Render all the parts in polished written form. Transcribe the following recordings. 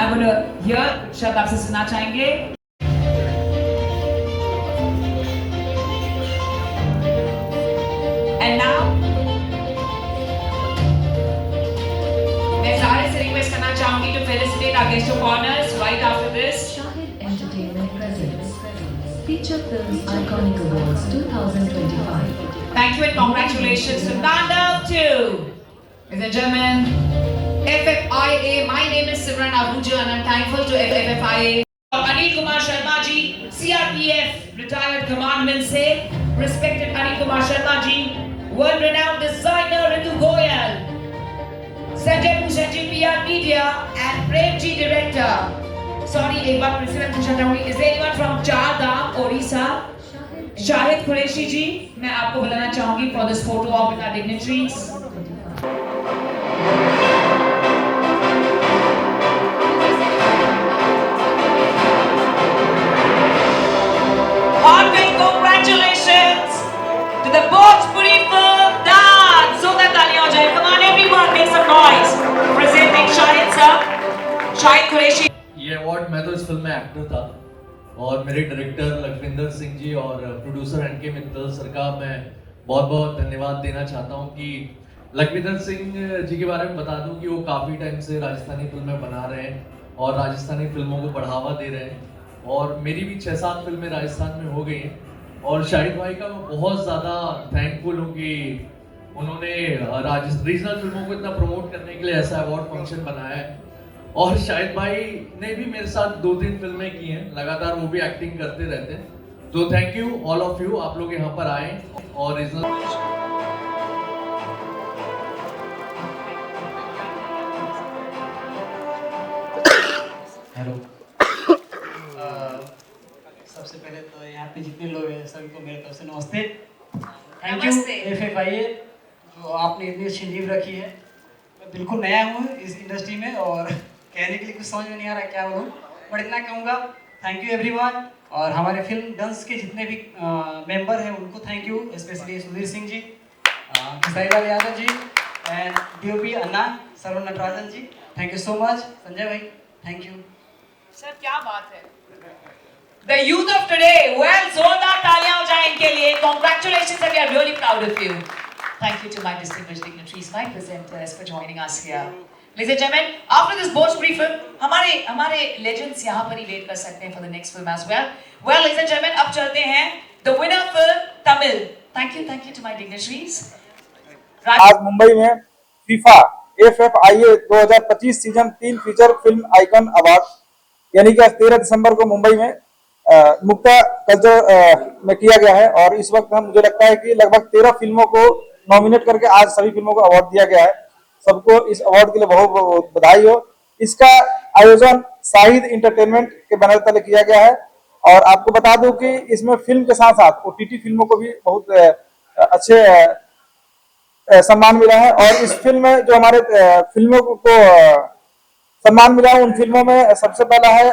I want to hear शब्द आपसे सुनना चाहेंगे. And now मैं सारे से रिक्वेस्ट करना चाहूंगी to felicitate our guest of honors right after this. Shahid Entertainment presents Feature Films Iconic Awards 2025. Thank you and congratulations to Tandav too. Ladies and gentlemen, FFIA. My name is Simran Ahuja and I'm thankful to FFIA. Anil Kumar Sharma ji, CRPF retired commandment se, respected Anil Kumar Sharma ji, world-renowned designer Ritu Goyal, Sanjay Bhushan PR Media and Prem ji director. Sorry, एक बार फिर से मैं पूछना चाहूँगी, is there anyone from Chardham, Orissa? Shahid Qureshi जी, मैं आपको बुलाना चाहूँगी for this photo op with our dignitaries. Heartfelt congratulations to the Bhojpuri film dance. So that तालियां हो जाए. Come on everyone, make some noise. Presenting Shahid sir, Shahid Qureshi. ये award मैं तो इस फिल्म में एक्टर था और मेरे डायरेक्टर लखविंदर सिंह जी और प्रोड्यूसर एनके मित्तल सर का मैं बहुत बहुत धन्यवाद देना चाहता हूँ कि लखविंदर सिंह जी के बारे में बता दूं कि वो काफ़ी टाइम से राजस्थानी फिल्में बना रहे हैं और राजस्थानी फिल्मों को बढ़ावा दे रहे हैं और मेरी भी 6-7 फिल्में राजस्थान में हो गई हैं और शाहिद भाई का मैं बहुत ज़्यादा थैंकफुल हूँ कि उन्होंने रीजनल फिल्मों को इतना प्रमोट करने के लिए ऐसा अवार्ड फंक्शन बनाया है और शाहिद भाई ने भी मेरे साथ 2-3 फिल्में की हैं लगातार, वो भी एक्टिंग करते रहते हैं. तो thank you all of you, आप लोग यहाँ पर आए और रीजनल हेलो. सबसे पहले तो यहाँ पे जितने लोग हैं सभी को मेरे तरफ से नमस्ते. थैंक यू FFIA जो आपने इतनी अच्छी नींव रखी है. मैं बिल्कुल नया हूँ इस इंडस्ट्री में और कहने के लिए कुछ समझ में नहीं आ रहा क्या बोलूँ, बट इतना कहूँगा थैंक यू एवरीवन. और हमारे फिल्म डंस के जितने भी मेंबर हैं उनको thank you, specially Sudhir Singh ji, Khesarilal Yadav ji and DOP Anna Saravan Natarajan ji. Thank you so much. Sanjay भाई थैंक यू. सर क्या बात है. The youth of today, well, जोरदार तालियां हो जाए इनके लिए. Congratulations and we are really proud of you. Thank you to my distinguished dignitaries, my presenters for joining us here. Ladies and gentlemen, after this Bhojpuri film, हमारे legends यहाँ पर ही wait कर सकते हैं for the next film as well. Well, ladies and gentlemen, अब चलते हैं the winner film Tamil. Thank you to my dignitaries. आज मुंबई में FIFA FFIA 2025 season 3 feature film icon award यानी कि आज 13 दिसंबर को मुंबई में मुक्ता कल्चर में किया गया है और इस वक्त मुझे लगता है कि लगभग 13 फिल्मों को नॉमिनेट करके आज सभी फिल्मों को अवार्ड दिया गया है. सबको इस अवार्ड के लिए बहुत बहुत बधाई हो. इसका आयोजन शाहिद एंटरटेनमेंट के बैनर तले किया गया है और आपको बता दूं कि इसमें फिल्म के साथ साथ OTT फिल्मों को भी बहुत अच्छे सम्मान मिला है और इस फिल्म में जो हमारे फिल्मों को सम्मान मिला उन फिल्मों में सबसे पहला है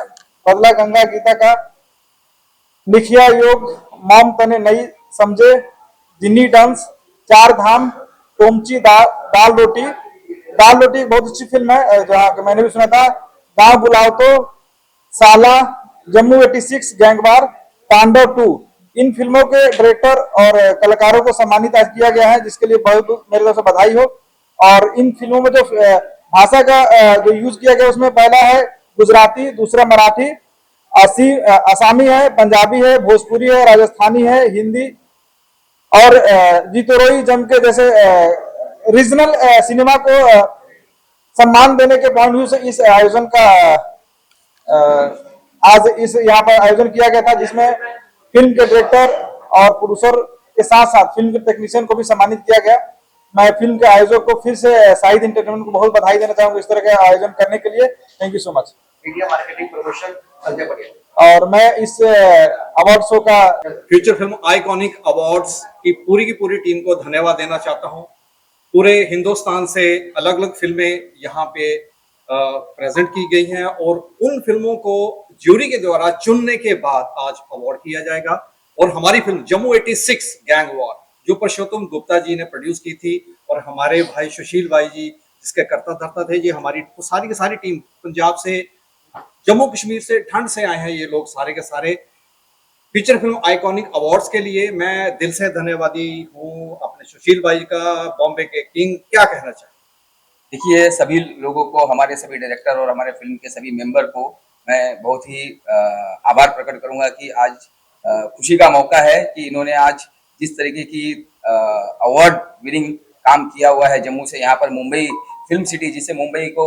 बदला गंगा गीता का, लिखिया योग, मॉम तने नई समझे, जिन्नी डांस, चार धाम, टोमची दाल रोटी बहुत अच्छी फिल्म है जहाँ मैंने भी सुना था. गाँव बुलाओ तो, साला, जम्मू 86, गैंगवार, तांडव 2. इन फिल्मों के डायरेक्टर और कलाकारों को सम्मानित आज किया गया है जिसके लिए बहुत मेरे तरफ से बधाई हो. और इन फिल्मों में जो भाषा का जो यूज किया गया उसमें पहला है गुजराती, दूसरा मराठी, आसामी है, पंजाबी है, भोजपुरी है, राजस्थानी है, हिंदी और जीतोरोई जम के जैसे रीजनल सिनेमा को सम्मान देने के पॉइंट व्यू से इस आयोजन का आज इस यहाँ पर आयोजन किया गया था जिसमें फिल्म के डायरेक्टर और प्रोड्यूसर के साथ साथ फिल्म के टेक्नीशियन को भी सम्मानित किया गया. मैं फिल्म के आयोजक को फिर से शाहिद एंटरटेनमेंट को बहुत बधाई देना चाहूंगा इस तरह के आयोजन करने के लिए. Thank you so much. Media marketing promotion Sanjay बढ़िया. और मैं इस अवार्ड शो का फ्यूचर फिल्म आइकॉनिक अवार्ड्स की पूरी टीम को धन्यवाद देना चाहता हूं. पूरे हिंदुस्तान से अलग अलग फिल्में यहाँ पे प्रेजेंट की गई हैं और उन फिल्मों को ज्यूरी के द्वारा चुनने के बाद आज अवार्ड किया जाएगा. और हमारी फिल्म जम्मू 86 गैंग वॉर जो पुरुषोत्तम गुप्ता जी ने प्रोड्यूस की थी और हमारे भाई सुशील भाई जी जिसके कर्ता धर्ता थे, ये हमारी सारी की सारी टीम पंजाब से जम्मू कश्मीर से ठंड से आए हैं ये लोग सारे के सारे। फीचर फिल्म आइकॉनिक अवार्ड्स के लिए मैं दिल से धन्यवादी हूँ अपने सुशील भाई का, बॉम्बे के किंग। क्या कहना चाहिए? देखिए, सभी लोगों को, हमारे सभी डायरेक्टर और हमारे फिल्म के सभी मेंबर को मैं बहुत ही आभार प्रकट करूंगा कि आज खुशी का मौका है कि इन्होंने आज जिस तरीके की अवार्ड विनिंग काम किया हुआ है जम्मू से, यहाँ पर मुंबई फिल्म सिटी, जिसे मुंबई को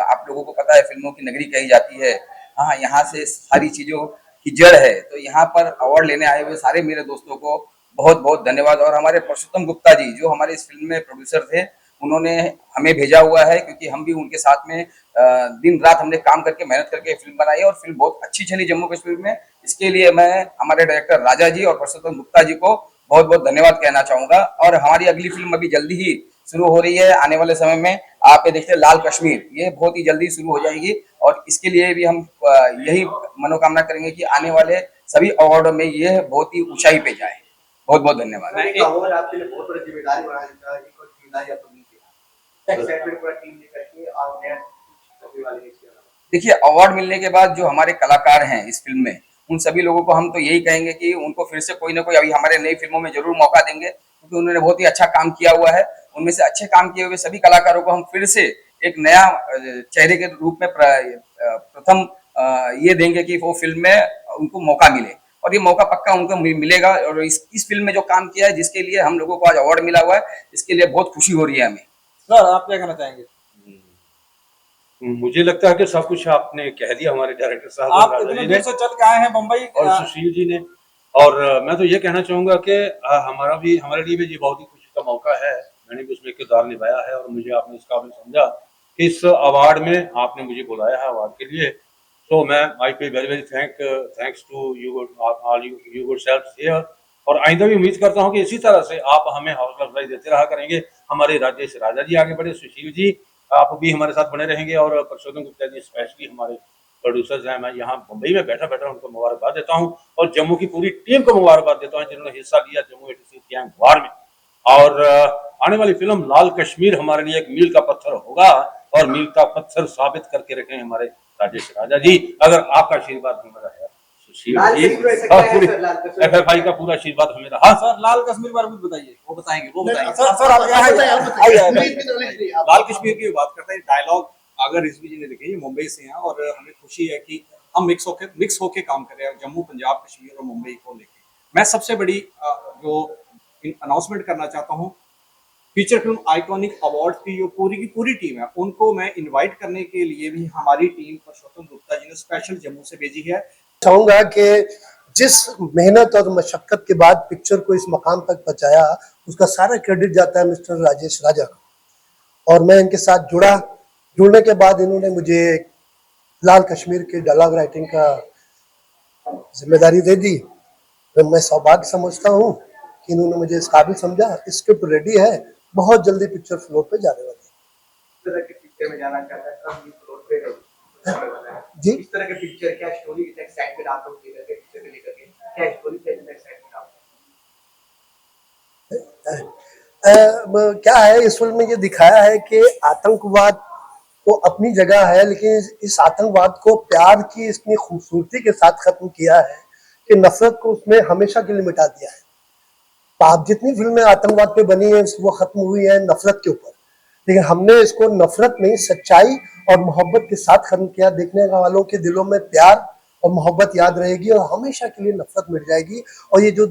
आप लोगों को पता है फिल्मों की नगरी कही जाती है। हाँ, यहाँ से सारी चीज़ों की जड़ है। तो यहाँ पर अवार्ड लेने आए हुए सारे मेरे दोस्तों को बहुत बहुत धन्यवाद। और हमारे पुरुषोत्तम गुप्ता जी, जो हमारे इस फिल्म में प्रोड्यूसर थे, उन्होंने हमें भेजा हुआ है क्योंकि हम भी उनके साथ में दिन रात हमने काम करके मेहनत करके फिल्म बनाई है और फिल्म बहुत अच्छी चली जम्मू कश्मीर में। इसके लिए मैं हमारे डायरेक्टर राजा जी और पुरुषोत्तम गुप्ता जी को बहुत बहुत धन्यवाद कहना चाहूंगा। और हमारी अगली फिल्म अभी जल्दी ही शुरू हो रही है, आने वाले समय में आप ये देखते हैं लाल कश्मीर, ये बहुत ही जल्दी शुरू हो जाएगी। और इसके लिए भी हम यही मनोकामना करेंगे कि आने वाले सभी अवार्डों में ये बहुत ही ऊंचाई पे जाए। बहुत बहुत धन्यवाद। अवार्ड आपके लिए बहुत बड़ी जिम्मेदारी बना देता है, कोई जिम्मेदारी आपको मिलती है, एक्साइटमेंट पूरा टीम लेकर के और नया करने वाले हैं। देखिए, अवार्ड मिलने के बाद जो हमारे कलाकार हैं इस फिल्म में, उन सभी लोगों को हम तो यही कहेंगे कि उनको फिर से कोई ना कोई अभी हमारे नई फिल्मों में जरूर मौका देंगे, क्योंकि उन्होंने बहुत ही अच्छा काम किया हुआ है। उनमें से अच्छे काम किए हुए सभी कलाकारों को हम फिर से एक नया चेहरे के रूप में प्रथम ये देंगे कि वो फिल्म में उनको मौका मिले, और ये मौका पक्का उनको मिलेगा। और इस फिल्म में जो काम किया है, जिसके लिए हम लोगों को आज अवार्ड मिला हुआ है, इसके लिए बहुत खुशी हो रही है हमें। सर, आप क्या कहना चाहेंगे? मुझे लगता है कि सब कुछ आपने कह दिया हमारे डायरेक्टर साहब आप इतने दूर से चल के आए हैं बम्बई और सुशील जी ने। और मैं तो ये कहना चाहूंगा कि हमारे लिए भी ये बहुत ही खुशी का मौका है। मैंने भी उसमें किरदार निभाया है और मुझे आपने इस काबिल समझा कि इस अवार्ड में आपने मुझे बुलाया है अवार्ड के लिए। सो मैं I pay very very thanks to you good self here. और आइंदा भी उम्मीद करता हूँ कि इसी तरह से आप हमें हौसला अफजाई देते रहा करेंगे। हमारे राजेश राजा जी आगे बढ़े, सुशील जी आप भी हमारे साथ बने रहेंगे, और पुरुषोत्तम गुप्ता जी स्पेशली हमारे प्रोड्यूसर्स हैं। मैं यहाँ मुंबई में बैठा बैठा उनको मुबारकबाद देता हूँ और जम्मू की पूरी टीम को मुबारकबाद देता हूँ जिन्होंने हिस्सा लिया जम्मू 86 गैंग वार में। और आने वाली फिल्म लाल कश्मीर हमारे लिए एक मील का पत्थर होगा, और मील का पत्थर साबित करके रखें हमारे राजेश राजा जी, अगर आपका आशीर्वाद हमें रहा। सुशील जी और पूरी FFI का पूरा आशीर्वाद हमें रहा। सर, लाल कश्मीर बारे में बताइए। वो बताएंगे। सर आप लाल कश्मीर की बात करते हैं। डायलॉग अगर रिजवी जी ने लिखे, ये मुंबई से हैं और हमें खुशी है कि हम मिक्स होके काम कर रहे हैं जम्मू, पंजाब, कश्मीर और मुंबई को लेके। मैं सबसे बड़ी जो अनाउंसमेंट करना चाहता हूँ, फीचर फिल्म आइकॉनिक अवार्ड की जो पूरी टीम है, उनको मैं इनवाइट करने के लिए भी हमारी टीम पुरुषोत्तम गुप्ता जी ने स्पेशल जम्मू से भेजी है। चाहूंगा कि जिस मेहनत और मशक्कत के बाद पिक्चर को इस मकाम तक पहुंचाया, उसका सारा क्रेडिट जाता है मिस्टर राजेश राजा को। और मैं इनके साथ जुड़ने के बाद इन्होंने मुझे लाल कश्मीर के डायलॉग राइटिंग का जिम्मेदारी दे दी। तो मैं सौभाग्य समझता हूँ कि इन्होंने मुझे इस काबिल समझा। स्क्रिप्ट रेडी है, बहुत जल्दी पिक्चर फ्लोर पे जाने वाली है। तरह के पिक्चर में जाना चाहता है, कब ये फ्लोर पे जी, इस तरह के पिक्चर, क्या स्टोरी, कितना एक्साइटमेंट आप लोग लेकर के पिक्चर को लेकर के, क्या स्टोरी, कितना एक्साइटमेंट आप? क्या है, इस फिल्म में ये दिखाया है कि आतंकवाद तो अपनी जगह है, लेकिन इस आतंकवाद को प्यार की इतनी खूबसूरती के साथ खत्म किया है कि नफरत को उसने हमेशा के लिए मिटा दिया है। आप जितनी फिल्में आतंकवाद पे बनी है वो खत्म हुई है नफरत के ऊपर, लेकिन हमने इसको नफरत नहीं, सच्चाई और मोहब्बत के साथ खत्म किया। देखने वालों के दिलों में प्यार और मोहब्बत याद रहेगी और हमेशा के लिए नफरत मिट जाएगी। और ये जो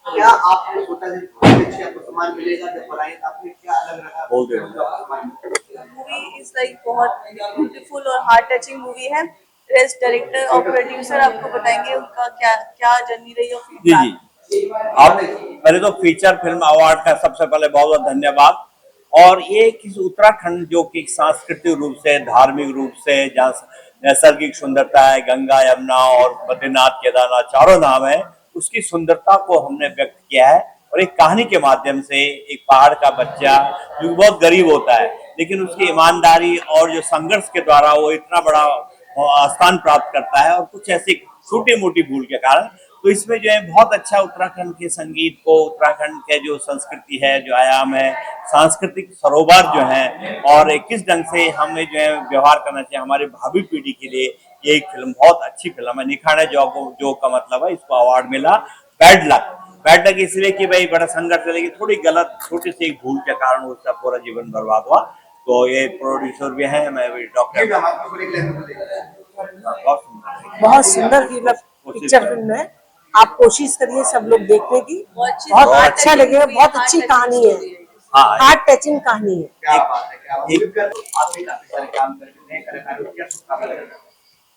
क्या आपने सोचा आपको सम्मान मिलेगा जब बनाए, आपने क्या अलग रखा? मूवी इज लाइक बहुत ब्यूटीफुल और हार्ट टचिंग मूवी है। रेस्ट डायरेक्टर और प्रोड्यूसर आपको बताएंगे उनका क्या जर्नी रही और फीडबैक। आप पहले तो फीचर फिल्म अवार्ड का सबसे पहले बहुत बहुत धन्यवाद। और ये किस उत्तराखंड जो कि सांस्कृतिक रूप से, धार्मिक रूप से, जहाँ नैसर्गिक सुंदरता है, गंगा, यमुना और बद्रीनाथ, केदारनाथ चारों धाम है, उसकी सुंदरता को हमने व्यक्त किया है। और एक कहानी के माध्यम से एक पहाड़ का बच्चा जो बहुत गरीब होता है, लेकिन उसकी ईमानदारी और जो संघर्ष के द्वारा वो इतना बड़ा स्थान प्राप्त करता है, और कुछ ऐसी छोटी मोटी भूल के कारण तो इसमें जो है बहुत अच्छा उत्तराखंड के संगीत को, उत्तराखंड के जो संस्कृति है, जो आयाम है, सांस्कृतिक सरोवर जो है, और किस ढंग से हमें जो है व्यवहार करना चाहिए हमारे भावी पीढ़ी के लिए, ये एक फिल्म बहुत अच्छी फिल्म है। निखारे जो का मतलब है, इसको अवार्ड मिला। बैड लक इसलिए कि भाई बड़ा संघर्ष है, लेकिन थोड़ी गलत छोटी सी एक भूल के कारण उसका पूरा जीवन बर्बाद हुआ। तो ये प्रोड्यूसर भी है, मैं भी डॉक्टर। बहुत सुंदर पिक्चर फिल्म है, आप कोशिश करिए सब लोग देखने की, बहुत अच्छा लगेगा, बहुत अच्छी कहानी है, हार्ट टचिंग कहानी है।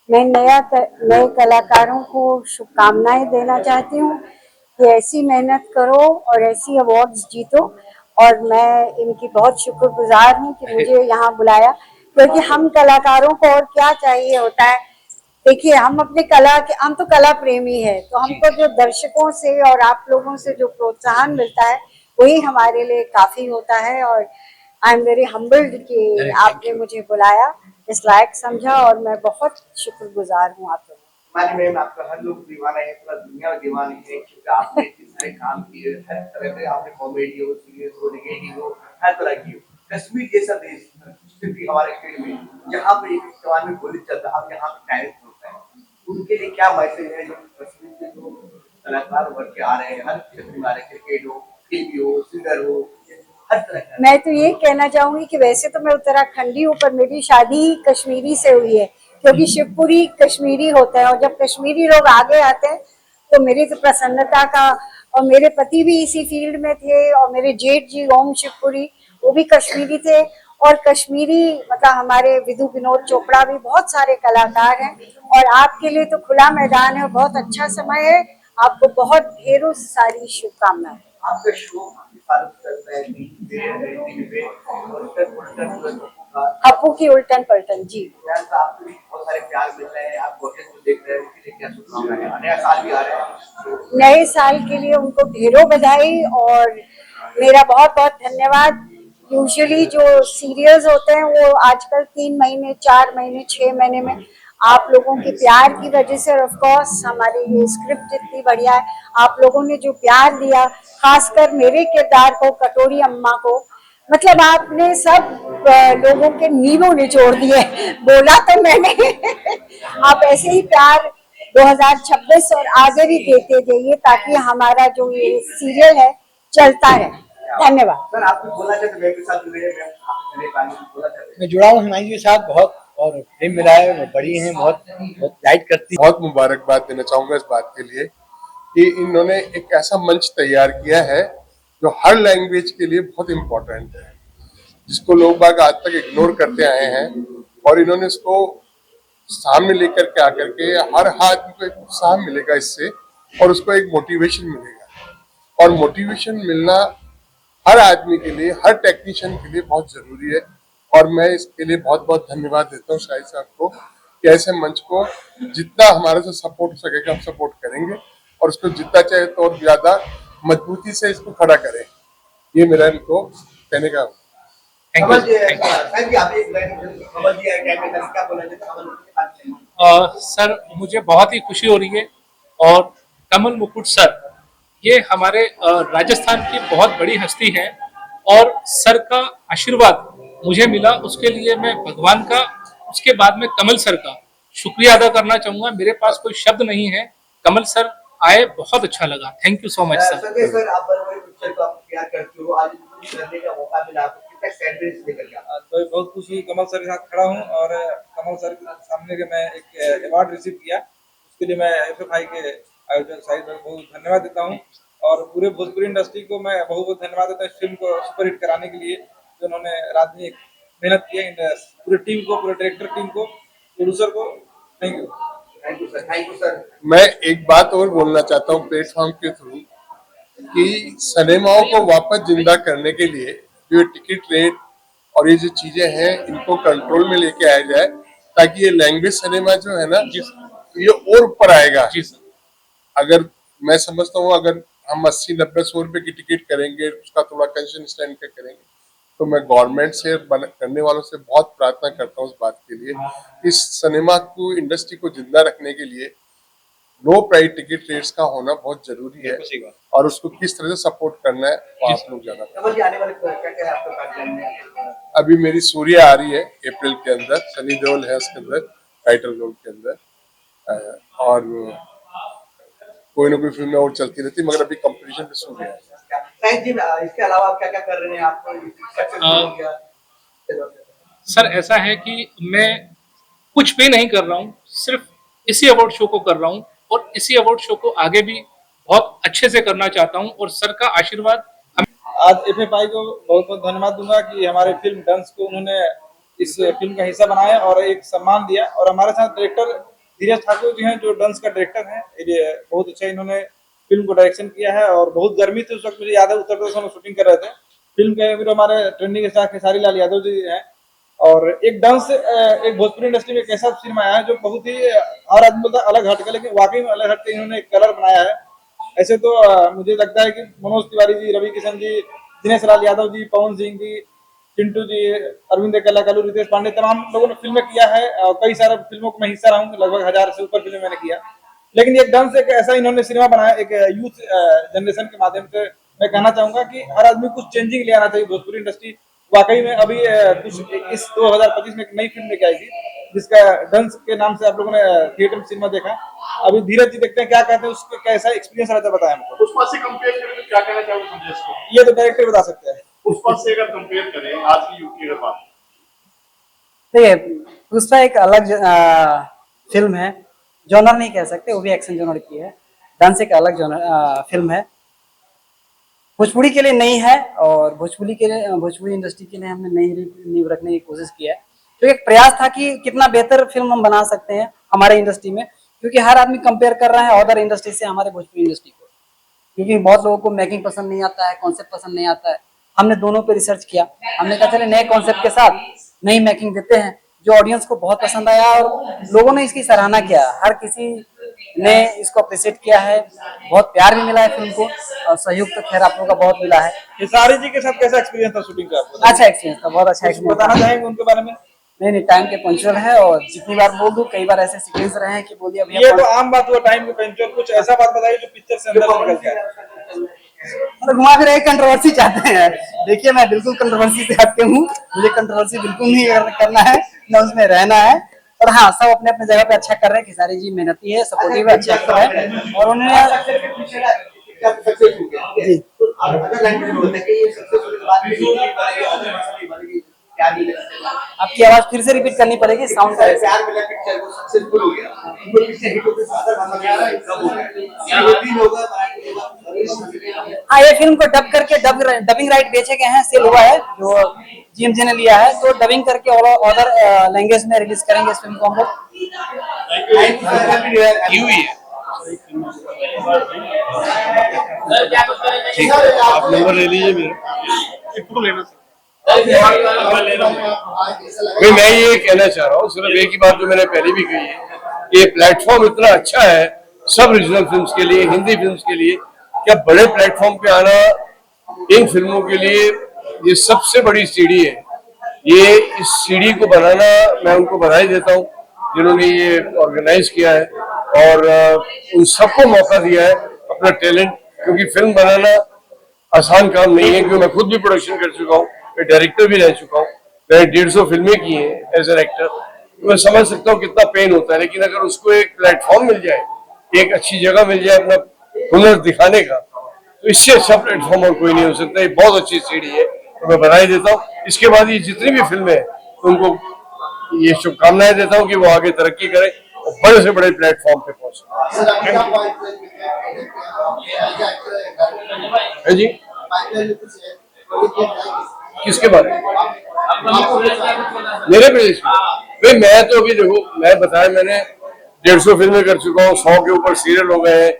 मैं नए कलाकारों को शुभकामनाएं देना चाहती हूँ कि ऐसी मेहनत करो और ऐसी अवार्ड्स जीतो, और मैं इनकी बहुत शुक्रगुजार हूँ कि मुझे यहाँ बुलाया, क्योंकि हम कलाकारों को और क्या चाहिए होता है। देखिए, हम तो कला प्रेमी है, तो हमको जो दर्शकों से और आप लोगों से जो प्रोत्साहन मिलता है वही हमारे लिए काफी होता है। और आई एम वेरी हम्बल्ड कि आपने मुझे बुलाया, इस लायक समझा, और मैं बहुत शुक्रगुजार हूँ आप लोगों। मैम, आपका हर लोग दीवाना है, पूरा दुनिया में दीवानी है, क्योंकि आपने इतने सारे काम किए, हर तरह के आपने कॉमेडी हो, सीरियस हो, नेगेटिव हो, हर तरह की हो। कश्मीर जैसा देश स्थिति हमारे फील्ड में, जहाँ पे एक जवान में गोली चलता है, अब यहाँ पे टैलेंट होता है, उनके लिए क्या मैसेज है जो कश्मीर के जो कलाकार उभर के आ रहे हैं, हर क्षेत्र में आ रहे हैं, क्रिकेट हो, टीवी हो, सिंगर हो, हर तरह का। मैं तो ये कहना चाहूंगी कि वैसे तो मैं उत्तराखंडी हूँ, पर मेरी शादी ही कश्मीरी से हुई है, क्योंकि शिवपुरी कश्मीरी होता है, और जब कश्मीरी लोग आगे आते हैं तो मेरी तो प्रसन्नता का, और मेरे पति भी इसी फील्ड में थे, और मेरे जेठ जी ओम शिवपुरी वो भी कश्मीरी थे, और कश्मीरी मतलब हमारे विधु विनोद चोपड़ा भी, बहुत सारे कलाकार हैं। और आपके लिए तो खुला मैदान है, बहुत अच्छा समय है, आपको बहुत ढेरों सारी शुभकामनाएं। आपका शो चलता है अप्पू की उल्टन पलटन जी। आपको बहुत सारे प्यार मिल रहे हैं, आप ऑडियंस को देख रहे हैं, उसके लिए क्या शुभकामनाएं हैं? नया साल भी आ रहा है, नए साल के लिए उनको ढेरों बधाई और मेरा बहुत बहुत धन्यवाद। यूजुअली जो सीरियल्स होते हैं वो आजकल 3 महीने, 4 महीने, 6 महीने में, आप लोगों के प्यार की वजह से, और ऑफ कोर्स हमारी ये स्क्रिप्ट इतनी बढ़िया है, आप लोगों ने जो प्यार दिया, खासकर मेरे किरदार को, कटोरी अम्मा को, मतलब आपने सब लोगों के नींबू निचोड़ दिए, बोला तो मैंने आप ऐसे ही प्यार 2026 और आगे भी देते जाइए, ताकि हमारा जो ये सीरियल है चलता है। धन्यवाद सर। आपको बोला जाए तो मेरे के साथ जुड़े हैं, मैं जुड़ा हूँ हिमांशु के साथ बहुत, और प्रेम मिला है, वो बड़ी हैं, बहुत गाइड करती है। बहुत मुबारकबाद देना चाहूंगा इस बात के लिए कि इन्होंने एक ऐसा मंच तैयार किया है जो हर लैंग्वेज के लिए बहुत इम्पोर्टेंट है, जिसको लोग बाग आज तक इग्नोर करते आए हैं, और इन्होंने इसको सामने लेकर के आकर के हर आदमी को एक उत्साह मिलेगा इससे, और उसको एक मोटिवेशन मिलेगा, और मोटिवेशन मिलना हर आदमी के लिए, हर टेक्नीशियन के लिए बहुत जरूरी है। और मैं इसके लिए बहुत बहुत धन्यवाद देता हूँ शाहिद साहब को कि ऐसे मंच को जितना हमारे से सपोर्ट हो सकेगा हम सपोर्ट करेंगे, और उसको जितना चाहे तो और ज्यादा मजबूती से इसको खड़ा करें, ये मेरा इनको कहने का। सर, मुझे बहुत ही खुशी हो रही है, और कमल मुकुट सर ये हमारे राजस्थान की बहुत बड़ी हस्ती है, और सर का आशीर्वाद मुझे मिला, उसके लिए मैं भगवान का, उसके बाद में कमल सर का शुक्रिया अदा करना चाहूंगा। मेरे पास कोई शब्द नहीं है। कमल सर आए, बहुत अच्छा लगा। Thank you so much sir. Sir, आप पिक्चर को आप प्यार करते हो, आज करने का मौका मिला आपको, कितना एक्साइटमेंट लेकर के आए? तो बहुत खुशी, कमल सर के साथ खड़ा हूँ, और कमल सर के सामने के मैं एक अवार्ड रिसीव किया, उसके लिए मैं FFI के आयोजक शाहिद को बहुत धन्यवाद देता हूँ, और पूरे भोजपुरी इंडस्ट्री को मैं बहुत बहुत धन्यवाद देता हूँ इस फिल्म को सुपरहिट कराने के लिए, जो उन्होंने रात में मेहनत की है, पूरी टीम को, पूरे डायरेक्टर टीम को, प्रोड्यूसर को। Thank you sir. Thank you sir. मैं एक बात और बोलना चाहता हूँ प्लेटफॉर्म के थ्रू कि सिनेमाओं को वापस जिंदा करने के लिए जो टिकट रेट और ये जो चीजें हैं इनको कंट्रोल में लेके आया जाए, ताकि ये लैंग्वेज सिनेमा जो है ना ये और ऊपर आएगा। जी सर। अगर मैं समझता हूँ अगर हम 80-90-100 रुपए की टिकट करेंगे, उसका थोड़ा कंसेशन स्टैंड का करेंगे, तो मैं गवर्नमेंट से करने वालों से बहुत प्रार्थना करता हूँ इस बात के लिए, इस सिनेमा को, इंडस्ट्री को जिंदा रखने के लिए लो प्राइस टिकट रेट्स का होना बहुत जरूरी है और उसको किस तरह से सपोर्ट करना है वो आप लोग ज्यादा आने वाले क्या आपके पास में? अभी मेरी सूर्या आ रही है अप्रैल के अंदर, सनी देओल है उसके अंदर टाइटल रोल के अंदर, और कोई ना कोई फिल्में और चलती रहती, मगर अभी कंपटीशन में सूर्या है। जी, इसके अलावा आप क्या क्या कर रहे हैं? आप सर ऐसा है कि मैं कुछ भी नहीं कर रहा हूँ, सिर्फ इसी अवार्ड शो को कर रहा हूँ और इसी अवार्ड शो को आगे भी बहुत अच्छे से करना चाहता हूँ और सर का आशीर्वाद। आज FFI को बहुत बहुत धन्यवाद दूंगा कि हमारे फिल्म डंस को उन्होंने इस फिल्म का हिस्सा बनाया और एक सम्मान दिया। और हमारे साथ डायरेक्टर धीरज ठाकुर जी हैं जो डंस का डायरेक्टर हैं, ये बहुत अच्छा इन्होंने फिल्म को डायरेक्शन किया है। और बहुत गर्मी थी उस वक्त, मुझे याद है उत्तर प्रदेश में शूटिंग कर रहे थे फिल्म के। फिर हमारे ट्रेंडिंग स्टार खेसारी लाल यादव जी हैं। और एक डांस एक भोजपुरी इंडस्ट्री में एक ऐसा सिनेमा आया है जो बहुत ही हर आदमी बोलता है अलग हट के, लेकिन वाकई में अलग हट के इन्होंने एक कलर बनाया है। ऐसे तो मुझे लगता है कि मनोज तिवारी जी, रवि किशन जी, दिनेश लाल यादव जी, पवन सिंह जी, चिंटू जी, अरविंद कलाकालू, रितेश पांडे, तमाम लोगों ने फिल्में किया है और कई सारे फिल्मों को मैं हिस्सा रहा हूँ, लगभग 1000 से ऊपर फिल्में मैंने किया। लेकिन एक डांस एक ऐसा इन्होंने सिनेमा बनाया एक यूथ जनरेशन के माध्यम से। मैं कहना चाहूंगा कि हर आदमी कुछ चेंजिंग ले आना चाहिए भोजपुरी इंडस्ट्री। वाकई में अभी कुछ इस 2025 में एक नई फिल्म लेके आएगी जिसका डांस के नाम से आप लोगों ने थिएटर में सिनेमा देखा। अभी धीरज जी देखते हैं क्या कहते हैं, उसका कैसा एक्सपीरियंस रहता है बताएं हमको। पुष्पा से कंपेयर करें तो क्या कहना चाहोगे संजय को? ये तो डायरेक्टर बता सकते हैं। पुष्पा से अगर कंपेयर करें आज की युग की अगर बात, देखिए पुष्पा एक अलग फिल्म है, जॉनर नहीं कह सकते, वो भी एक्शन जॉनर की है। डांस एक अलग जॉनर फिल्म है, भोजपुरी के लिए नहीं है और भोजपुरी इंडस्ट्री के लिए हमने नई नींव रखने की कोशिश की है। तो एक प्रयास था कि कितना बेहतर फिल्म हम बना सकते हैं हमारे इंडस्ट्री में, क्योंकि हर आदमी कंपेयर कर रहा है अदर इंडस्ट्री से हमारे भोजपुरी इंडस्ट्री को, क्योंकि बहुत लोगों को मेकिंग पसंद नहीं आता है, कॉन्सेप्ट पसंद नहीं आता है। हमने दोनों पे रिसर्च किया, हमने कहा चले नए कॉन्सेप्ट के साथ नई मेकिंग देते हैं, जो ऑडियंस को बहुत पसंद आया और लोगों ने इसकी सराहना किया। हर किसी ने इसको अप्रिशिएट किया है, बहुत प्यार भी मिला है फिल्म को और सहयोग तो खैर आप लोगों का बहुत मिला है। खेसारी जी के साथ कैसा एक्सपीरियंस था शूटिंग का? अच्छा एक्सपीरियंस था, बहुत अच्छा एक्सपीरियंस। बताना चाहेंगे उनके बारे में? नहीं टाइम के पंचुअल है और जितनी बार बोल दूं कई बार ऐसे सीक्वेंस रहे हैं कि बोलिए अभी ये तो आम बात हुआ टाइम के पंचुअल। कुछ ऐसा बात बताइए जो पिक्चर से अंदर निकल के आए। मतलब घुमा फिर एक कंट्रोवर्सी चाहते हैं। देखिए मैं बिल्कुल कंट्रोवर्सी से हटके हूँ, मुझे कंट्रोवर्सी बिल्कुल नहीं करना है, न उसमें रहना है। और हाँ सब अपने अपने जगह पे अच्छा कर रहे हैं। खेसारी जी मेहनती है, सपोर्टिव है, अच्छे एक्टर है और उन्होंने आपकी आवाज फिर से रिपीट करनी पड़ेगी, साउंड का प्यार मिला पिक्चर को सक्सेसफुल हो गया, वो पिक्चर हिट होकर कब हो गया? हाँ ये फिल्म को डब करके डबिंग राइट बेचे गए हैं, सेल हुआ है जो GMG ने लिया है, तो डबिंग करके और अदर लैंग्वेज में रिलीज करेंगे इस फिल्म को हम लोग। आप नंबर ले लीजिए मेरा। मैं ये कहना चाह रहा हूँ सिर्फ एक ही बात जो मैंने पहले भी कही है, ये प्लेटफॉर्म इतना अच्छा है सब रीजनल फिल्म्स के लिए, हिंदी फिल्म्स के लिए। क्या बड़े प्लेटफॉर्म पे आना इन फिल्मों के लिए ये सबसे बड़ी सीढ़ी है। ये इस सीढ़ी को बनाना मैं उनको बधाई देता हूँ जिन्होंने ये ऑर्गेनाइज किया है और उन सबको मौका दिया है अपना टैलेंट, क्योंकि फिल्म बनाना आसान काम नहीं है। क्योंकि मैं खुद भी प्रोडक्शन कर चुका हूँ, मैं डायरेक्टर भी रह चुका हूँ, मैंने 150 फिल्में की हैं एज एन एक्टर, तो मैं समझ सकता हूँ कितना पेन होता है। लेकिन अगर उसको एक प्लेटफॉर्म मिल जाए, एक अच्छी जगह मिल जाए अपना हुनर दिखाने का, तो इससे अच्छा प्लेटफॉर्म और कोई नहीं हो सकता। ये बहुत अच्छी सीढ़ी है, तो मैं बधाई देता हूँ। इसके बाद ये जितनी भी फिल्में हैं तो उनको ये शुभकामनाएं देता हूँ कि वो आगे तरक्की करें और बड़े से बड़े प्लेटफॉर्म पे पहुंचे। जी किसके बारे में? मेरे प्रदेश में भाई मैं तो अभी देखो, मैं बताया मैंने 150 फिल्में कर चुका हूँ, 100 के ऊपर सीरियल हो गए हैं,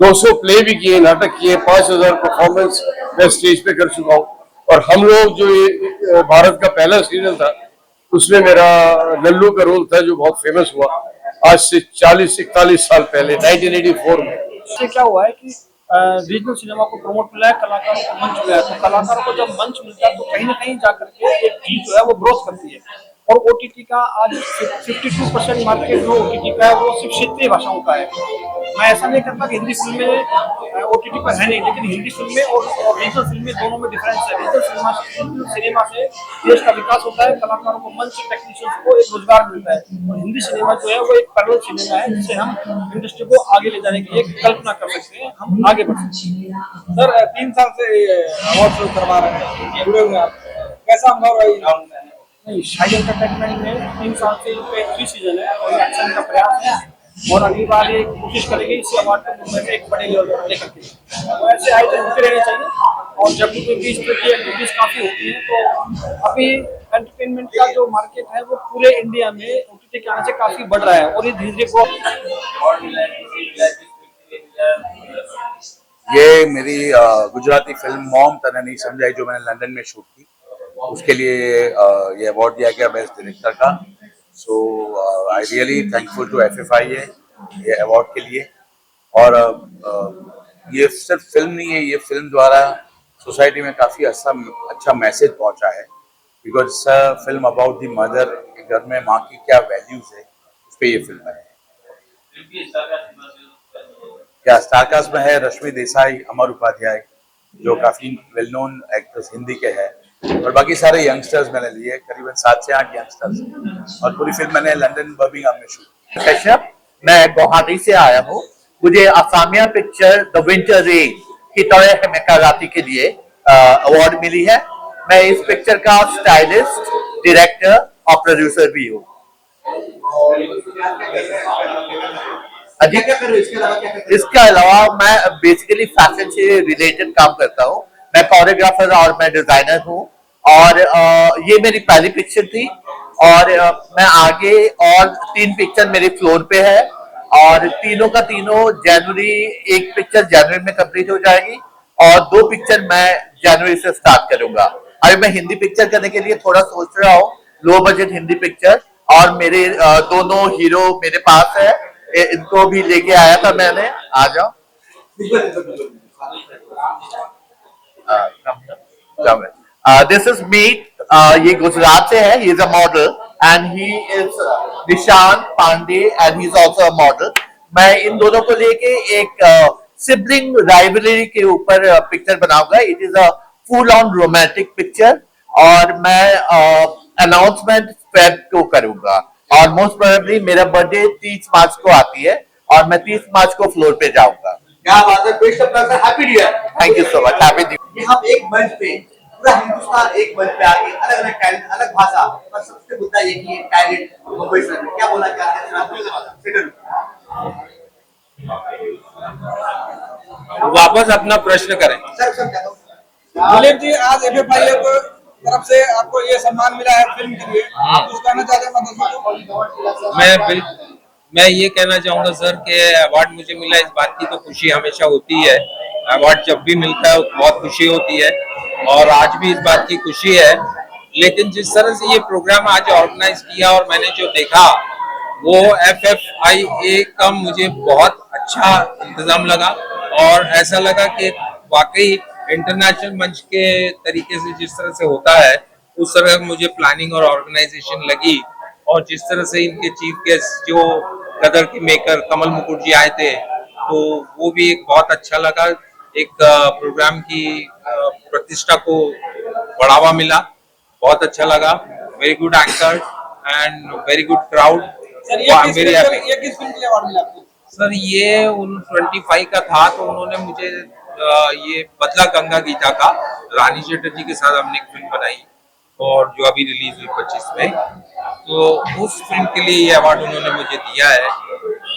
200 प्ले भी किए, नाटक किए, 5000 परफॉर्मेंस मैं स्टेज पे कर चुका हूँ। और हम लोग जो ये भारत का पहला सीरियल था उसमें मेरा लल्लू का रोल था जो बहुत फेमस हुआ आज से 40-41 साल पहले 1984 में। इससे क्या हुआ है कि रीजनल सिनेमा को प्रमोट मिला है, कलाकारों को मंच मिला है, तो कलाकारों को जब मंच मिलता है तो कहीं ना कहीं जाकर के एक चीज जो है वो ग्रोथ करती है। और OTT का आज 52% मार्केट जो OTT का है वो सिर्फ क्षेत्रीय भाषाओं का है। मैं ऐसा नहीं करता कि हिंदी फिल्में OTT पर है नहीं, लेकिन हिंदी फिल्में और रीजनल फिल्में दोनों में डिफरेंस है। रीजनल सिनेमा से देश का विकास होता है, कलाकारों को मंच, टेक्नीशियंस को एक रोजगार मिलता है, और हिंदी सिनेमा जो है वो एक पैरेलल सिनेमा है जिससे हम इंडस्ट्री को आगे ले जाने की एक कल्पना कर सकते हैं, हम आगे बढ़ सकते हैं। सर 3 साल से अवार्ड शो करवा रहे हैं, जुड़े हुए आप, कैसा अनुभव रहा? नहीं, शाही एंटरटेनमेंट में 3 साल से इनका 3 सीजन है और ये अच्छा इनका प्रयास है, और अगली बार ये कोशिश करेंगे इस अवार्ड को मुंबई में एक बड़े लेवल पर लेकर के। तो ऐसे आयोजन होते रहने चाहिए, और जब भी बीच की एक्टिविटीज काफी होती हैं, तो अभी एंटरटेनमेंट का जो मार्केट है वो पूरे इंडिया में OTT के आने से काफी बढ़ रहा है, और ये धीरे धीरे ये मेरी गुजराती फिल्म मॉम तने नहीं समझाई जो मैंने लंदन में शूट की, उसके लिए ये अवार्ड दिया गया बेस्ट डायरेक्टर का। So I really thankful to FFIA ये अवार्ड के लिए। और ये सिर्फ फिल्म नहीं है, ये फिल्म द्वारा सोसाइटी में काफ़ी अच्छा मैसेज पहुंचा है, because film about the mother, घर में माँ की क्या वैल्यूज है उस पर ये फिल्म है। क्या स्टारकास्ट में है रश्मि देसाई, अमर उपाध्याय जो काफ़ी वेल नोन एक्ट्रेस हिंदी के हैं, और बाकी सारे यंगस्टर्स मैंने लिए, करीबन 7 से 8 यंगस्टर्स, और पूरी फिल्म मैंने लंदन बर्मिंघम में शूट। कश्यप, मैं गुवाहाटी से आया हूँ। मुझे असामिया पिक्चर द विंटर रे की तरह मेकाराती के लिए अवार्ड मिली है। मैं इस पिक्चर का स्टाइलिस्ट, डायरेक्टर और प्रोड्यूसर भी हूँ। इसके अलावा मैं बेसिकली फैशन से रिलेटेड काम करता हूँ। मैं कोरियोग्राफर और मैं डिजाइनर हूँ, और ये मेरी पहली पिक्चर थी, और मैं आगे और 3 पिक्चर मेरे फ्लोर पे है, और तीनों का तीनों जनवरी, एक पिक्चर जनवरी में कंप्लीट हो जाएगी, और 2 पिक्चर मैं जनवरी से स्टार्ट करूंगा। अभी मैं हिंदी पिक्चर करने के लिए थोड़ा सोच रहा हूँ, लो बजट हिंदी पिक्चर, और मेरे दोनों हीरो मेरे पास है, इनको भी लेके आया था मैंने। आ जाओ। This is Meet. ये गुजरात से है, he is a model and he is Nishant Pandey and he is also a model. मैं इन दोनों को लेके एक सिबलिंग राइवलरी के ऊपर पिक्चर बनाऊंगा। It is a full on romantic picture, और मैं अनाउंसमेंट फेब को करूंगा, और मोस्ट प्रोबेबली मेरा बर्थडे 30 मार्च को आती है, और मैं 30 मार्च को फ्लोर पे जाऊंगा। क्या बात है, best of luck sir, happy new year. Thank you so much, happy new year. हम एक मंच पे, पूरा हिंदुस्तान एक मंच पे आके अलग अलग टैलेंट, अलग भाषा, पर सबसे मुद्दा ये कि टैलेंट मुंबई से क्या बोला चाहते हैं? वापस अपना प्रश्न करें। दिलीप जी, आज FFIA को तरफ से आपको ये सम्मान मिला है फिल्म के लिए, आप कुछ कहना चाहते हैं? मैं ये कहना चाहूंगा सर कि अवार्ड मुझे मिला, इस बात की तो खुशी हमेशा होती है। अवार्ड जब भी मिलता है बहुत खुशी होती है, और आज भी इस बात की खुशी है। लेकिन जिस तरह से ये प्रोग्राम आज ऑर्गेनाइज किया और मैंने जो देखा, वो FFIA का मुझे बहुत अच्छा इंतजाम लगा, और ऐसा लगा कि वाकई इंटरनेशनल मंच के तरीके से जिस तरह से होता है, उस तरह मुझे प्लानिंग और ऑर्गेनाइजेशन लगी। और जिस तरह से इनके चीफ गेस्ट जो कदर की मेकर कमल मुकुट जी आए थे, तो वो भी एक बहुत अच्छा लगा। एक प्रोग्राम की प्रतिष्ठा को बढ़ावा मिला, बहुत अच्छा लगा। Very good anchor and very good crowd. Sir ये किस फिल्म के लिए अवार्ड मिला आपको? सर ये उन 25 का था, तो उन्होंने मुझे ये बदला गंगा गीता का रानी चटर्जी के साथ हमने एक फिल्म बनाई, और जो अभी रिलीज हुई 25 में, तो उस फिल्म के लिए ये अवार्ड उन्होंने मुझे दिया है,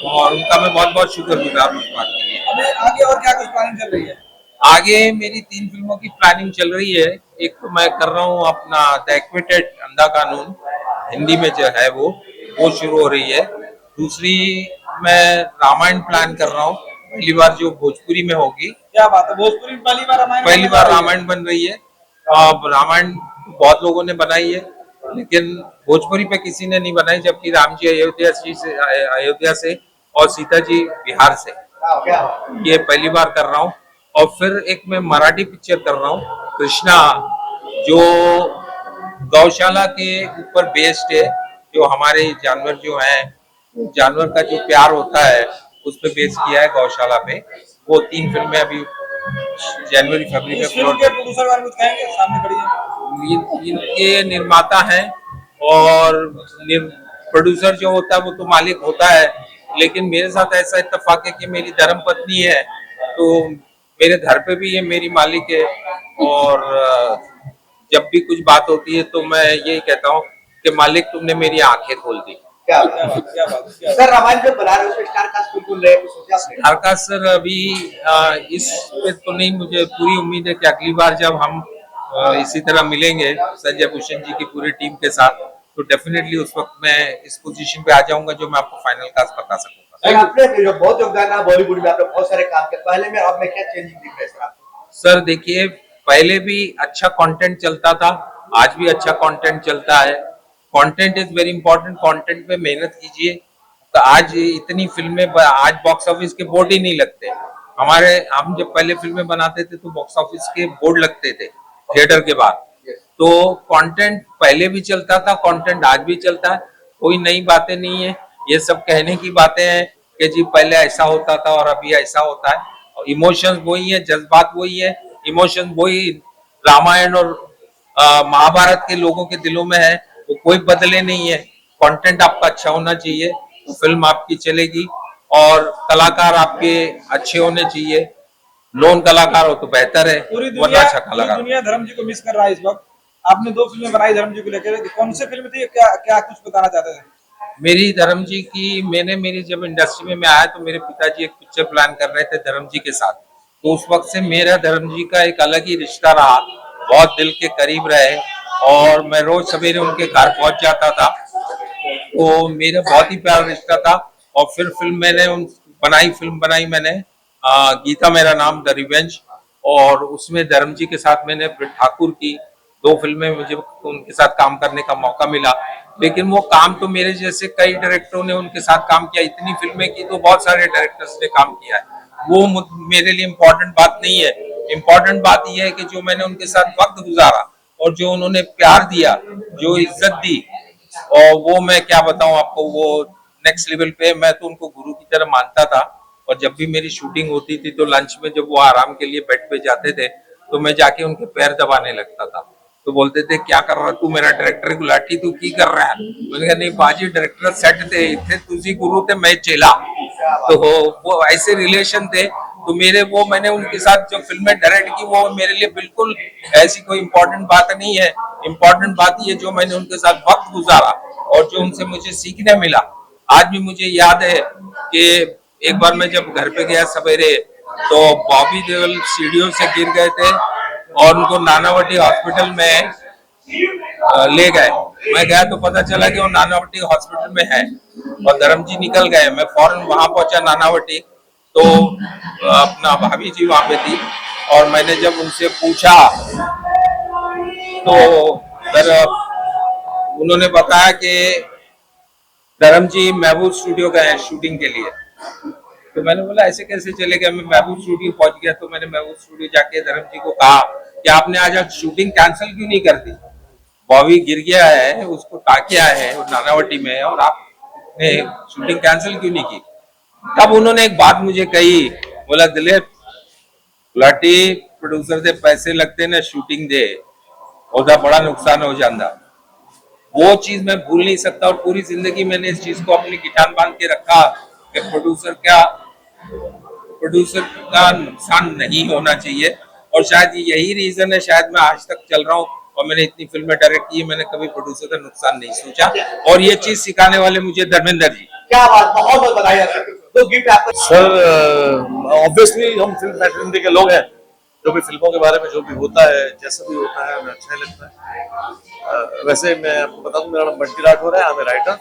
और उनका मैं बहुत बहुत शुक्रगुजार हूँ इस बात के लिए। अभी आगे और क्या कुछ प्लानिंग चल रही है? आगे मेरी 3 फिल्मों की प्लानिंग चल रही है। एक तो मैं कर रहा हूँ अपना द एक्विटेड अंधा कानून, हिंदी में जो है वो शुरू हो रही है। दूसरी मैं रामायण प्लान कर रहा हूँ, पहली बार जो भोजपुरी में होगी। क्या बात है, भोजपुरी में पहली बार रामायण बन रही है। अब रामायण बहुत लोगों ने बनाई है, लेकिन भोजपुरी पे किसी ने नहीं बनाई, जबकि राम जी अयोध्या से और सीता जी बिहार से। ये पहली बार कर रहा हूँ। और फिर एक मैं मराठी पिक्चर कर रहा हूँ, कृष्णा, जो गौशाला के ऊपर बेस्ड है। जो हमारे जानवर जो हैं, जानवर का जो प्यार होता है उस पे बेस किया है, गौशाला पे। वो 3 फिल्में अभी जनवरी फरवरी में प्रोड्यूसर बारे में कुछ कहेंगे? सामने खड़ी है। इनके निर्माता हैं और प्रोड्यूसर जो होता है वो तो मालिक होता है, लेकिन मेरे साथ ऐसा इत्तेफाक है कि मेरी धर्मपत्नी है, तो मेरे घर पे भी ये मेरी मालिक है। और जब भी कुछ बात होती है तो मैं यही कहता हूँ कि मालिक तुमने मेरी आंखें खोल दी। क्या बात सर, रामायण जो बना रहे हो उसमें स्टार कास्ट बिल्कुल नए कुछ सोचा आपने? स्टार कास्ट सर अभी इस पे तो नहीं, मुझे पूरी उम्मीद है कि अगली बार जब हम इसी तरह मिलेंगे संजय भूषण जी की पूरी टीम के साथ, तो डेफिनेटली उस वक्त मैं इस पोजीशन पे आ जाऊंगा जो मैं आपको फाइनल कास्ट बता सकूंगा। सर आपने जो बहुत योगदान है बॉलीवुड में, आपने बहुत सारे काम किए, पहले में अब में क्या चेंजिंग दिख रहा है सर आपको? सर देखिए, पहले भी अच्छा कंटेंट चलता था, आज भी अच्छा कंटेंट चलता है। Content is very important, content पे मेहनत कीजिए। तो आज इतनी फिल्में, आज बॉक्स ऑफिस के बोर्ड ही नहीं लगते। हम जब पहले फिल्में बनाते थे तो बॉक्स ऑफिस के बोर्ड लगते थे थिएटर के बाद। तो कंटेंट पहले भी चलता था, कंटेंट आज भी चलता है, कोई नई बातें नहीं है। ये सब कहने की बातें हैं कि जी पहले ऐसा होता था और अभी ऐसा होता है। और इमोशंस वही है, जज्बात वही है, इमोशंस वही रामायण और महाभारत के लोगों के दिलों में है, तो कोई बदले नहीं है। कंटेंट आपका अच्छा होना चाहिए तो फिल्म आपकी चलेगी, और कलाकार आपके अच्छे होने चाहिए। नॉन कलाकार हो तो बेहतर है, वरना अच्छा कलाकार। दुनिया धर्म जी को मिस कर रहा है इस वक्त। आपने 2 फिल्में बनाई धर्म जी को लेकर, कौन सी फिल्म थी, क्या कुछ बताना चाहते थे? मेरी धर्म जी की, मेरी जब इंडस्ट्री में मैं आया तो मेरे पिताजी एक पिक्चर प्लान कर रहे थे धर्म जी के साथ, तो उस वक्त से मेरा धर्म जी का एक अलग ही रिश्ता रहा, बहुत दिल के करीब रहे, और मैं रोज सवेरे उनके घर पहुंच जाता था, तो मेरा बहुत ही प्यारा रिश्ता था। और फिर फिल्म बनाई मैंने गीता मेरा नाम, द रिवेंज, और उसमें धर्म जी के साथ मैंने ठाकुर की 2 फिल्में, मुझे उनके साथ काम करने का मौका मिला। लेकिन वो काम तो मेरे जैसे कई डायरेक्टरों ने उनके साथ काम किया, इतनी फिल्में की तो बहुत सारे डायरेक्टर्स ने काम किया है, वो मेरे लिए इम्पोर्टेंट बात नहीं है। इम्पोर्टेंट बात यह है कि जो मैंने उनके साथ वक्त गुजारा और जो उन्होंने प्यार दिया, जो इज्जत दी, और वो मैं क्या बताऊं आपको, वो नेक्स्ट लेवल पे। मैं तो उनको गुरु की तरह मानता था, और जब भी मेरी शूटिंग होती थी तो लंच में जब वो आराम के लिए बेड पे जाते थे तो मैं जाके उनके पैर दबाने लगता था। तो बोलते थे क्या कर रहा तू, मेरा डायरेक्टर गुलाटी तू की कर रहा है? मैंने कहा नहीं बाजी, डायरेक्टर सेट थे, इतने तुझी गुरु थे, मैं चेला। तो वो ऐसे रिलेशन थे। तो मैंने उनके साथ जो फिल्में डायरेक्ट की वो मेरे लिए बिल्कुल ऐसी कोई इम्पोर्टेंट बात नहीं है। इम्पोर्टेंट बात ये जो मैंने उनके साथ वक्त गुजारा और जो उनसे मुझे सीखने मिला। आज भी मुझे याद है कि एक बार मैं जब घर पे गया सवेरे, तो बॉबी देओल सीढ़ियों से गिर गए थे और उनको नानावटी हॉस्पिटल में ले गए। मैं गया तो पता चला कि वो नानावटी हॉस्पिटल में है, और धर्म जी निकल गए। मैं फौरन वहां पहुंचा नानावटी, तो अपना भाभी जी वहां पे थी, और मैंने जब उनसे पूछा तो उन्होंने बताया कि धर्म जी महबूब स्टूडियो गए हैं शूटिंग के लिए। तो मैंने बोला ऐसे कैसे चले गए? मैं महबूब स्टूडियो पहुंच गया। तो मैंने महबूब स्टूडियो जाके धर्म जी को कहा कि आपने आज शूटिंग कैंसिल क्यों नहीं कर दी? बॉबी गिर गया है, उसको टाकिया है नानावटी में, और आपने शूटिंग कैंसिल क्यों नहीं की? तब उन्होंने एक बात मुझे कही, बोला दिलीप गुलाटी प्रोड्यूसर से पैसे लगते ने शूटिंग दे, उसका बड़ा नुकसान हो जाता। वो चीज मैं भूल नहीं सकता, और पूरी जिंदगी मैंने इस चीज को अपनी गिठान बांध के रखा कि प्रोड्यूसर का नुकसान नहीं होना चाहिए। और शायद यही रीजन है, शायद मैं आज तक चल रहा हूँ और मैंने इतनी फिल्में डायरेक्ट की, मैंने कभी प्रोड्यूसर का नुकसान नहीं सोचा। और ये चीज सिखाने वाले मुझे धर्मेंद्र जी। क्या बात, बहुत बहुत बधाई आपको। तो गिफ्ट आपको सर, ऑब्वियसली हम फिल्म फैटर्निटी के लोग हैं, जो भी फिल्मों के बारे में जो भी होता है, जैसा भी होता है हमें अच्छा लगता है। वैसे मैं आपको बता दूं, मेरा नाम बंटी राठौर है, मैं राइटर।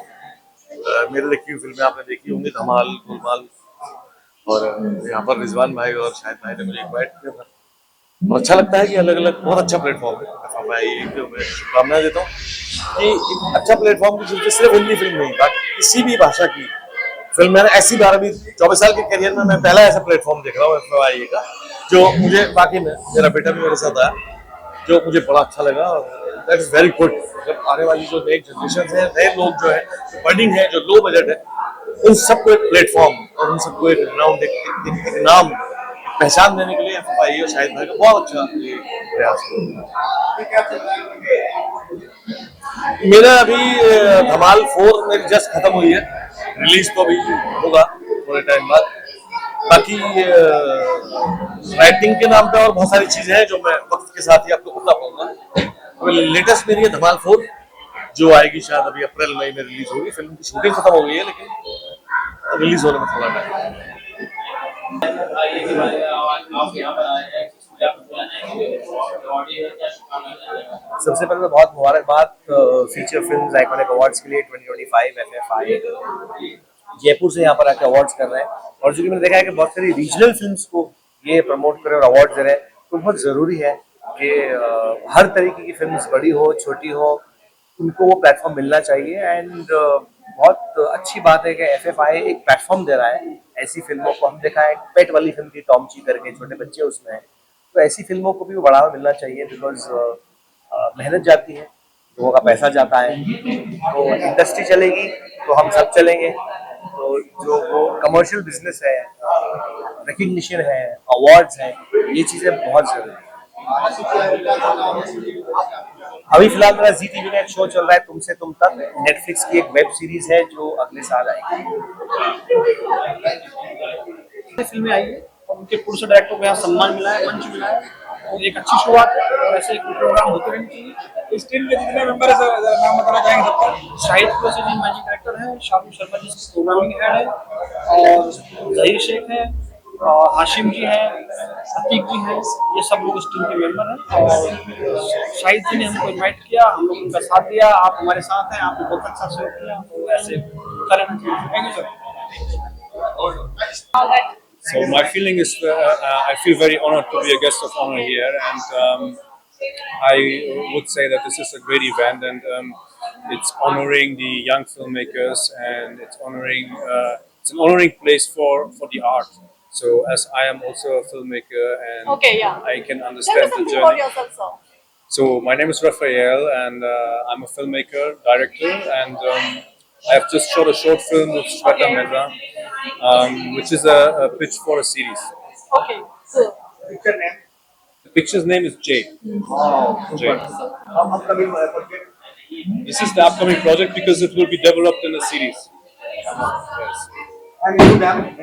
मेरे लिखी हुई फिल्में आपने देखी होंगी, धमाल, गोलमाल, और यहाँ पर रिजवान भाई और शाहिद भाई ने मुझे इन्वाइट किया था। और अच्छा लगता है कि अलग अलग बहुत अच्छा प्लेटफॉर्म है। मैं शुभकामनाएं देता हूँ कि एक अच्छा प्लेटफॉर्म की सिर्फ हिंदी फिल्म नहीं, बाकी किसी भी भाषा की फिल्म, मैंने ऐसी 24 साल के करियर में मैं पहला ऐसा प्लेटफॉर्म देख रहा हूँ FFIA का, जो मुझे बाकी में, मेरा बेटा भी मेरे साथ आया, जो मुझे बड़ा अच्छा लगा। That is very good. जब आने वाली जो नई जनरेशन है, नए लोग जो है, जो बर्निंग है, जो लो बजट है, उन सबको एक प्लेटफॉर्म और इन सबको एक नाम पहचान देने के लिए FFI और शाहिद भाई का बहुत अच्छा ये प्रयास है। मेरा अभी धमाल 4 मेरी जस्ट खत्म हुई है, रिलीज तो अभी होगा थोड़े टाइम बाद। बाकी राइटिंग के नाम पे और बहुत सारी चीजें हैं जो मैं वक्त के साथ ही आपको बता पाऊंगा। लेटेस्ट मेरी है धमाल 4 जो आएगी शायद अभी अप्रैल मई में रिलीज होगी। फिल्म की शूटिंग खत्म हो गई है लेकिन रिलीज होने में थोड़ा टाइम। सबसे पहले तो बहुत मुबारकबाद फीचर फिल्म आइकॉनिक अवार्ड्स के लिए 2025 FFI जयपुर से यहाँ पर आके अवार्ड्स कर रहे हैं। और जो कि मैंने देखा है कि बहुत सारी रीजनल फिल्म्स को ये प्रमोट करें और अवार्ड दे रहे हैं, तो बहुत ज़रूरी है कि हर तरीके की फिल्म्स बड़ी हो छोटी हो उनको वो प्लेटफॉर्म मिलना चाहिए। एंड बहुत अच्छी बात है कि FFI एक प्लेटफॉर्म दे रहा है ऐसी फिल्मों को। हम देखा है पेट वाली फिल्म थी टॉम ची करके, छोटे बच्चे उसमें हैं, तो ऐसी फिल्मों को भी बढ़ावा मिलना चाहिए बिकॉज मेहनत जाती है, लोगों का पैसा जाता है, तो इंडस्ट्री चलेगी तो हम सब चलेंगे। तो जो वो कमर्शियल बिजनेस है, रिकग्निशन है, अवार्ड्स हैं, ये चीज़ें बहुत ज़रूरी है। अभी फिलहाल मेरा जी टीवी का एक शो चल रहा है तुमसे तुम तक, नेटफ्लिक्स की एक वेब सीरीज है जो अगले साल आएगी। फिल्में आई है और उनके प्रोड्यूसर डायरेक्टर को यहाँ सम्मान मिला है, मंच मिला है, और एक अच्छी शुरुआत है और ऐसे प्रोग्राम होते रहने चाहिए। इस टीम के जितने मेंबर है नाम बताना चाहेंगे सबका। शाहिद जोशी जी मैनेजिंग डायरेक्टर हैं, शामी शर्मा जी प्रोग्रामिंग हेड है, और जहीर शेख है, हाशिम जी हैं, अतीक जी हैं, ये सब लोग इस टीम के मेंबर हैं। और शाहिद जी ने हमको इनवाइट किया, हम लोग उनका साथ दिया। आप हमारे साथ हैं, आपने बहुत अच्छा सहयोग किया, तो ऐसे करें। Thank you sir. So my feeling is, I feel very honored to be a guest of honor here, and I would say that this is a great event, and it's honoring the young filmmakers, and it's an honoring place for the art. So as I am also a filmmaker, and I can understand the journey. about yourself, sir. So my name is Raphael, and I'm a filmmaker, director, and I have just shot a short film with Shweta Mehta, which is a pitch for a series. Okay, cool. The picture's name is Jay. Jay. Upcoming project. This is the upcoming project because it will be developed in a series. Yes. And you, ma'am?